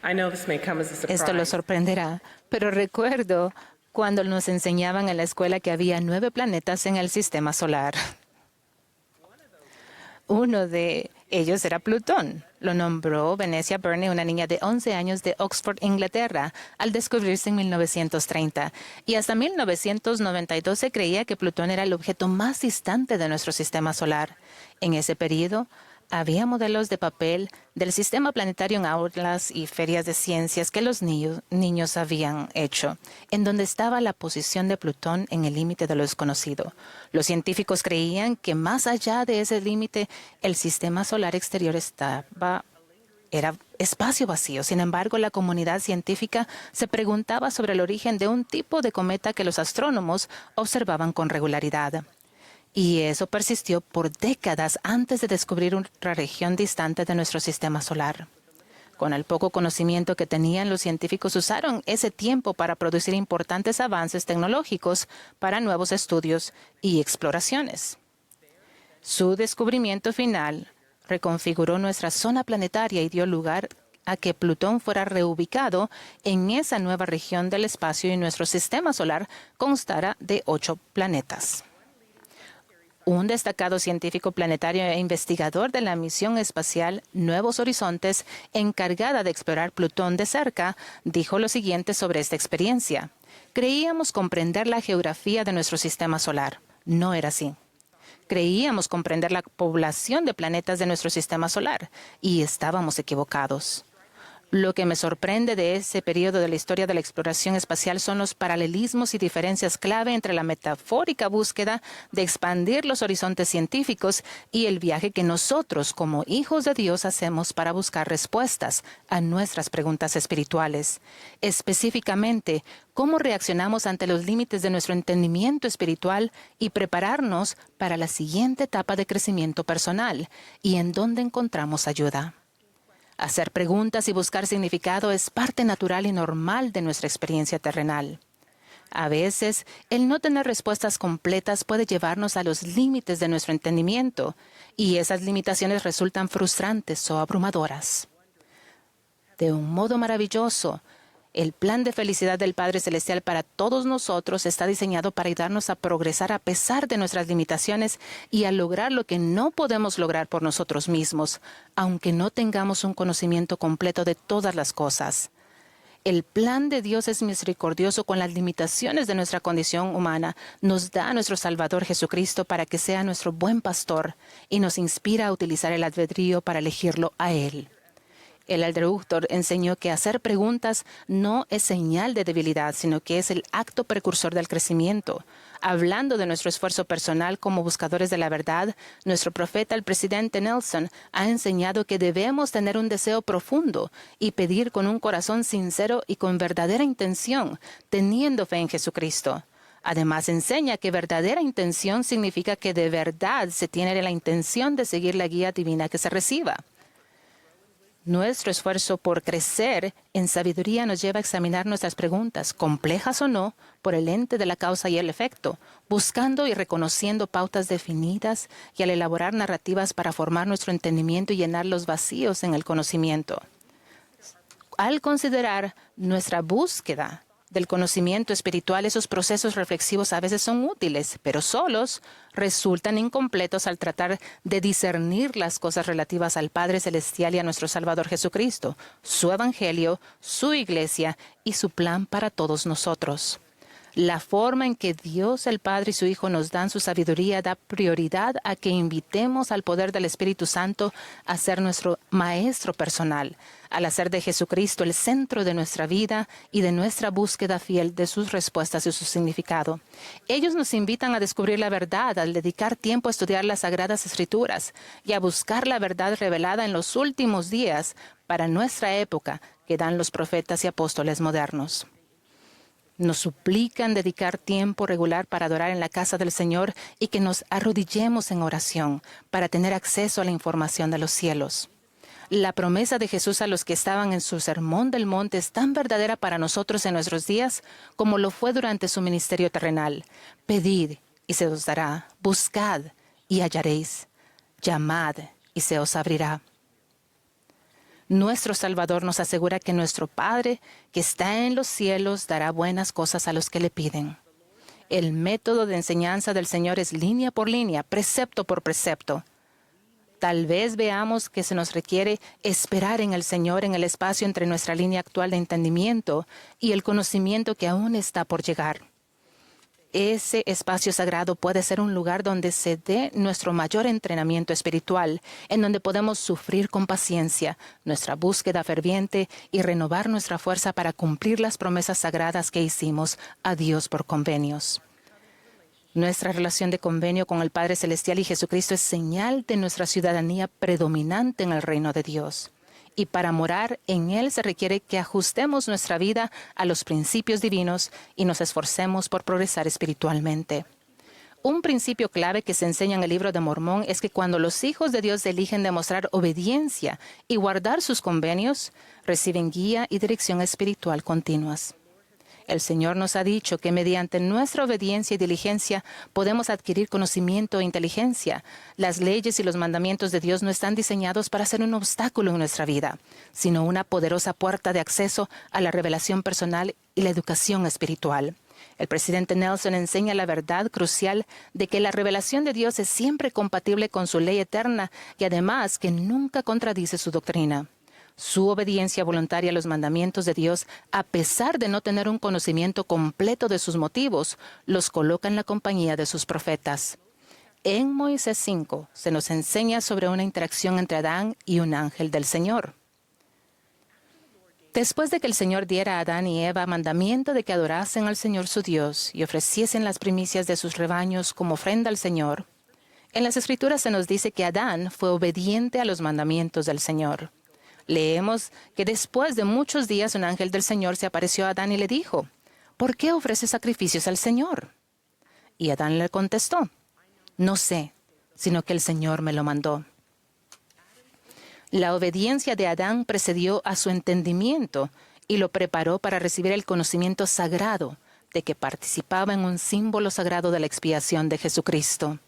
I know this may come as a Esto lo surprise. sorprenderá, pero recuerdo cuando nos enseñaban en la escuela que había 9 planetas en el sistema solar. Uno de ellos era Plutón. Lo nombró Venetia Burney, una niña de 11 años de Oxford, Inglaterra, al descubrirse en 1930. Y hasta 1992 se creía que Plutón era el objeto más distante de nuestro sistema solar. En ese periodo, había modelos de papel del sistema planetario en aulas y ferias de ciencias que los niños habían hecho, en donde estaba la posición de Plutón en el límite de lo desconocido. Los científicos creían que más allá de ese límite, el sistema solar exterior era espacio vacío. Sin embargo, la comunidad científica se preguntaba sobre el origen de un tipo de cometa que los astrónomos observaban con regularidad. Y eso persistió por décadas antes de descubrir otra región distante de nuestro sistema solar. Con el poco conocimiento que tenían, los científicos usaron ese tiempo para producir importantes avances tecnológicos para nuevos estudios y exploraciones. Su descubrimiento final reconfiguró nuestra zona planetaria y dio lugar a que Plutón fuera reubicado en esa nueva región del espacio y nuestro sistema solar constara de 8 planetas. Un destacado científico planetario e investigador de la misión espacial Nuevos Horizontes, encargada de explorar Plutón de cerca, dijo lo siguiente sobre esta experiencia. Creíamos comprender la geografía de nuestro sistema solar. No era así. Creíamos comprender la población de planetas de nuestro sistema solar y estábamos equivocados. Lo que me sorprende de ese periodo de la historia de la exploración espacial son los paralelismos y diferencias clave entre la metafórica búsqueda de expandir los horizontes científicos y el viaje que nosotros, como hijos de Dios, hacemos para buscar respuestas a nuestras preguntas espirituales. Específicamente, cómo reaccionamos ante los límites de nuestro entendimiento espiritual y prepararnos para la siguiente etapa de crecimiento personal y en dónde encontramos ayuda. Hacer preguntas y buscar significado es parte natural y normal de nuestra experiencia terrenal. A veces, el no tener respuestas completas puede llevarnos a los límites de nuestro entendimiento, y esas limitaciones resultan frustrantes o abrumadoras. De un modo maravilloso, el plan de felicidad del Padre Celestial para todos nosotros está diseñado para ayudarnos a progresar a pesar de nuestras limitaciones y a lograr lo que no podemos lograr por nosotros mismos, aunque no tengamos un conocimiento completo de todas las cosas. El plan de Dios es misericordioso con las limitaciones de nuestra condición humana. Nos da a nuestro Salvador Jesucristo para que sea nuestro buen pastor y nos inspira a utilizar el albedrío para elegirlo a Él. El introductor enseñó que hacer preguntas no es señal de debilidad, sino que es el acto precursor del crecimiento. Hablando de nuestro esfuerzo personal como buscadores de la verdad, nuestro profeta, el presidente Nelson, ha enseñado que debemos tener un deseo profundo y pedir con un corazón sincero y con verdadera intención, teniendo fe en Jesucristo. Además, enseña que verdadera intención significa que de verdad se tiene la intención de seguir la guía divina que se reciba. Nuestro esfuerzo por crecer en sabiduría nos lleva a examinar nuestras preguntas, complejas o no, por el ente de la causa y el efecto, buscando y reconociendo pautas definidas y al elaborar narrativas para formar nuestro entendimiento y llenar los vacíos en el conocimiento. Al considerar nuestra búsqueda del conocimiento espiritual, esos procesos reflexivos a veces son útiles, pero solos resultan incompletos al tratar de discernir las cosas relativas al Padre Celestial y a nuestro Salvador Jesucristo, su Evangelio, su Iglesia y su plan para todos nosotros. La forma en que Dios el Padre y su Hijo nos dan su sabiduría da prioridad a que invitemos al poder del Espíritu Santo a ser nuestro maestro personal, al hacer de Jesucristo el centro de nuestra vida y de nuestra búsqueda fiel de sus respuestas y su significado. Ellos nos invitan a descubrir la verdad, al dedicar tiempo a estudiar las Sagradas Escrituras y a buscar la verdad revelada en los últimos días para nuestra época que dan los profetas y apóstoles modernos. Nos suplican dedicar tiempo regular para adorar en la casa del Señor y que nos arrodillemos en oración para tener acceso a la información de los cielos. La promesa de Jesús a los que estaban en su Sermón del Monte es tan verdadera para nosotros en nuestros días como lo fue durante su ministerio terrenal. Pedid y se os dará, buscad y hallaréis, llamad y se os abrirá. Nuestro Salvador nos asegura que nuestro Padre, que está en los cielos, dará buenas cosas a los que le piden. El método de enseñanza del Señor es línea por línea, precepto por precepto. Tal vez veamos que se nos requiere esperar en el Señor en el espacio entre nuestra línea actual de entendimiento y el conocimiento que aún está por llegar. Ese espacio sagrado puede ser un lugar donde se dé nuestro mayor entrenamiento espiritual, en donde podemos sufrir con paciencia nuestra búsqueda ferviente y renovar nuestra fuerza para cumplir las promesas sagradas que hicimos a Dios por convenios. Nuestra relación de convenio con el Padre Celestial y Jesucristo es señal de nuestra ciudadanía predominante en el reino de Dios. Y para morar en Él se requiere que ajustemos nuestra vida a los principios divinos y nos esforcemos por progresar espiritualmente. Un principio clave que se enseña en el Libro de Mormón es que cuando los hijos de Dios eligen demostrar obediencia y guardar sus convenios, reciben guía y dirección espiritual continuas. El Señor nos ha dicho que mediante nuestra obediencia y diligencia podemos adquirir conocimiento e inteligencia. Las leyes y los mandamientos de Dios no están diseñados para ser un obstáculo en nuestra vida, sino una poderosa puerta de acceso a la revelación personal y la educación espiritual. El presidente Nelson enseña la verdad crucial de que la revelación de Dios es siempre compatible con su ley eterna y además que nunca contradice su doctrina. Su obediencia voluntaria a los mandamientos de Dios, a pesar de no tener un conocimiento completo de sus motivos, los coloca en la compañía de sus profetas. En Moisés 5 se nos enseña sobre una interacción entre Adán y un ángel del Señor. Después de que el Señor diera a Adán y Eva mandamiento de que adorasen al Señor su Dios y ofreciesen las primicias de sus rebaños como ofrenda al Señor, en las Escrituras se nos dice que Adán fue obediente a los mandamientos del Señor. Leemos que después de muchos días un ángel del Señor se apareció a Adán y le dijo, ¿por qué ofreces sacrificios al Señor? Y Adán le contestó, no sé, sino que el Señor me lo mandó. La obediencia de Adán precedió a su entendimiento y lo preparó para recibir el conocimiento sagrado de que participaba en un símbolo sagrado de la expiación de Jesucristo.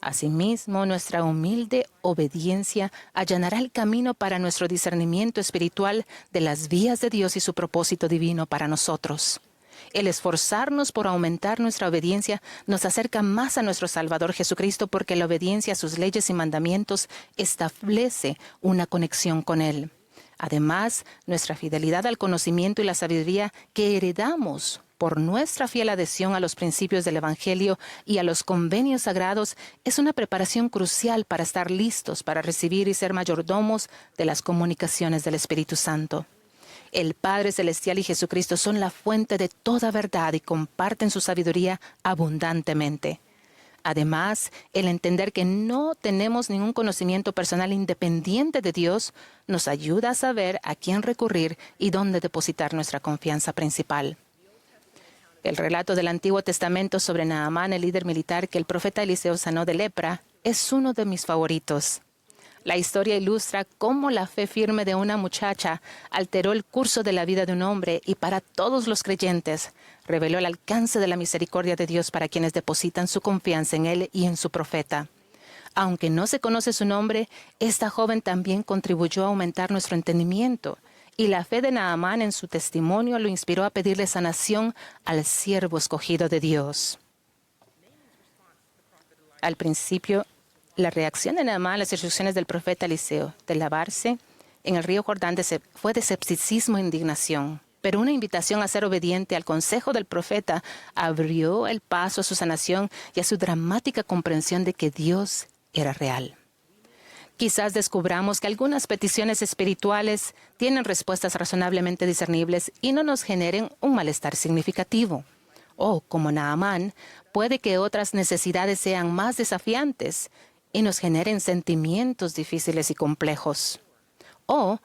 Asimismo, nuestra humilde obediencia allanará el camino para nuestro discernimiento espiritual de las vías de Dios y su propósito divino para nosotros. El esforzarnos por aumentar nuestra obediencia nos acerca más a nuestro Salvador Jesucristo porque la obediencia a sus leyes y mandamientos establece una conexión con Él. Además, nuestra fidelidad al conocimiento y la sabiduría que heredamos por nuestra fiel adhesión a los principios del Evangelio y a los convenios sagrados es una preparación crucial para estar listos para recibir y ser mayordomos de las comunicaciones del Espíritu Santo. El Padre Celestial y Jesucristo son la fuente de toda verdad y comparten su sabiduría abundantemente. Además, el entender que no tenemos ningún conocimiento personal independiente de Dios nos ayuda a saber a quién recurrir y dónde depositar nuestra confianza principal. El relato del Antiguo Testamento sobre Naamán, el líder militar que el profeta Eliseo sanó de lepra, es uno de mis favoritos. La historia ilustra cómo la fe firme de una muchacha alteró el curso de la vida de un hombre y para todos los creyentes reveló el alcance de la misericordia de Dios para quienes depositan su confianza en Él y en su profeta. Aunque no se conoce su nombre, esta joven también contribuyó a aumentar nuestro entendimiento. Y la fe de Naamán en su testimonio lo inspiró a pedirle sanación al siervo escogido de Dios. Al principio, la reacción de Naamán a las instrucciones del profeta Eliseo de lavarse en el río Jordán fue de escepticismo e indignación. Pero una invitación a ser obediente al consejo del profeta abrió el paso a su sanación y a su dramática comprensión de que Dios era real. Quizás descubramos que algunas peticiones espirituales tienen respuestas razonablemente discernibles y no nos generen un malestar significativo. O, como Naamán, puede que otras necesidades sean más desafiantes y nos generen sentimientos difíciles y complejos. O,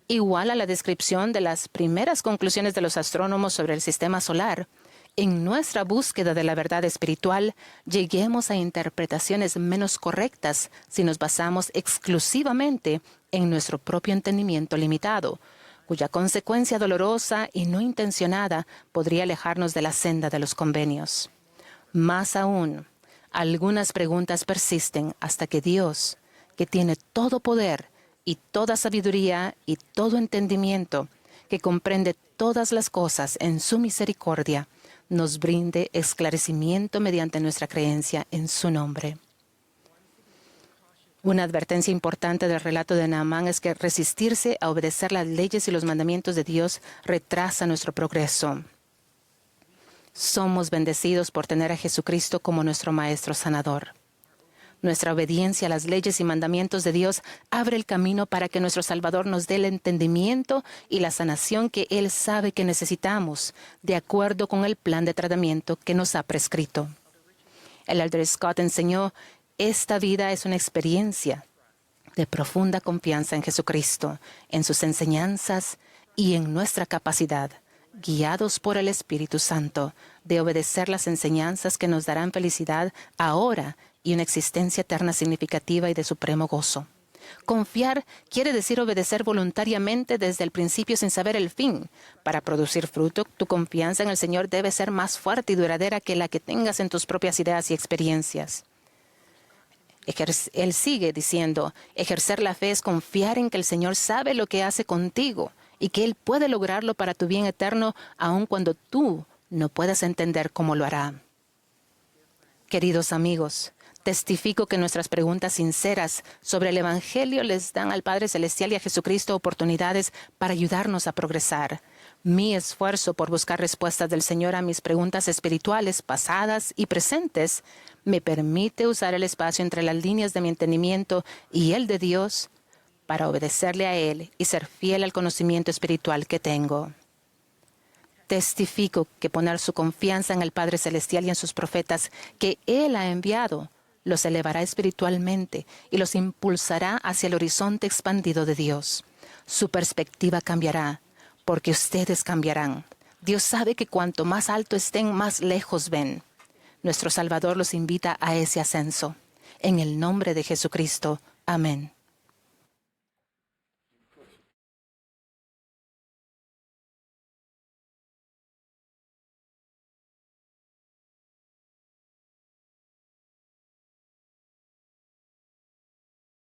igual a la descripción de las primeras conclusiones de los astrónomos sobre el sistema solar, en nuestra búsqueda de la verdad espiritual, lleguemos a interpretaciones menos correctas si nos basamos exclusivamente en nuestro propio entendimiento limitado, cuya consecuencia dolorosa y no intencionada podría alejarnos de la senda de los convenios. Más aún, algunas preguntas persisten hasta que Dios, que tiene todo poder y toda sabiduría y todo entendimiento, que comprende todas las cosas en su misericordia, nos brinde esclarecimiento mediante nuestra creencia en su nombre. Una advertencia importante del relato de Naamán es que resistirse a obedecer las leyes y los mandamientos de Dios retrasa nuestro progreso. Somos bendecidos por tener a Jesucristo como nuestro Maestro Sanador. Nuestra obediencia a las leyes y mandamientos de Dios abre el camino para que nuestro Salvador nos dé el entendimiento y la sanación que Él sabe que necesitamos, de acuerdo con el plan de tratamiento que nos ha prescrito. El Elder Scott enseñó: esta vida es una experiencia de profunda confianza en Jesucristo, en sus enseñanzas y en nuestra capacidad, guiados por el Espíritu Santo, de obedecer las enseñanzas que nos darán felicidad ahora y una existencia eterna significativa y de supremo gozo. Confiar quiere decir obedecer voluntariamente desde el principio sin saber el fin. Para producir fruto, tu confianza en el Señor debe ser más fuerte y duradera que la que tengas en tus propias ideas y experiencias. Él sigue diciendo: ejercer la fe es confiar en que el Señor sabe lo que hace contigo y que Él puede lograrlo para tu bien eterno, aun cuando tú no puedas entender cómo lo hará. Queridos amigos, testifico que nuestras preguntas sinceras sobre el Evangelio les dan al Padre Celestial y a Jesucristo oportunidades para ayudarnos a progresar. Mi esfuerzo por buscar respuestas del Señor a mis preguntas espirituales pasadas y presentes me permite usar el espacio entre las líneas de mi entendimiento y el de Dios para obedecerle a Él y ser fiel al conocimiento espiritual que tengo. Testifico que poner su confianza en el Padre Celestial y en sus profetas que Él ha enviado los elevará espiritualmente y los impulsará hacia el horizonte expandido de Dios. Su perspectiva cambiará, porque ustedes cambiarán. Dios sabe que cuanto más alto estén, más lejos ven. Nuestro Salvador los invita a ese ascenso. En el nombre de Jesucristo. Amén.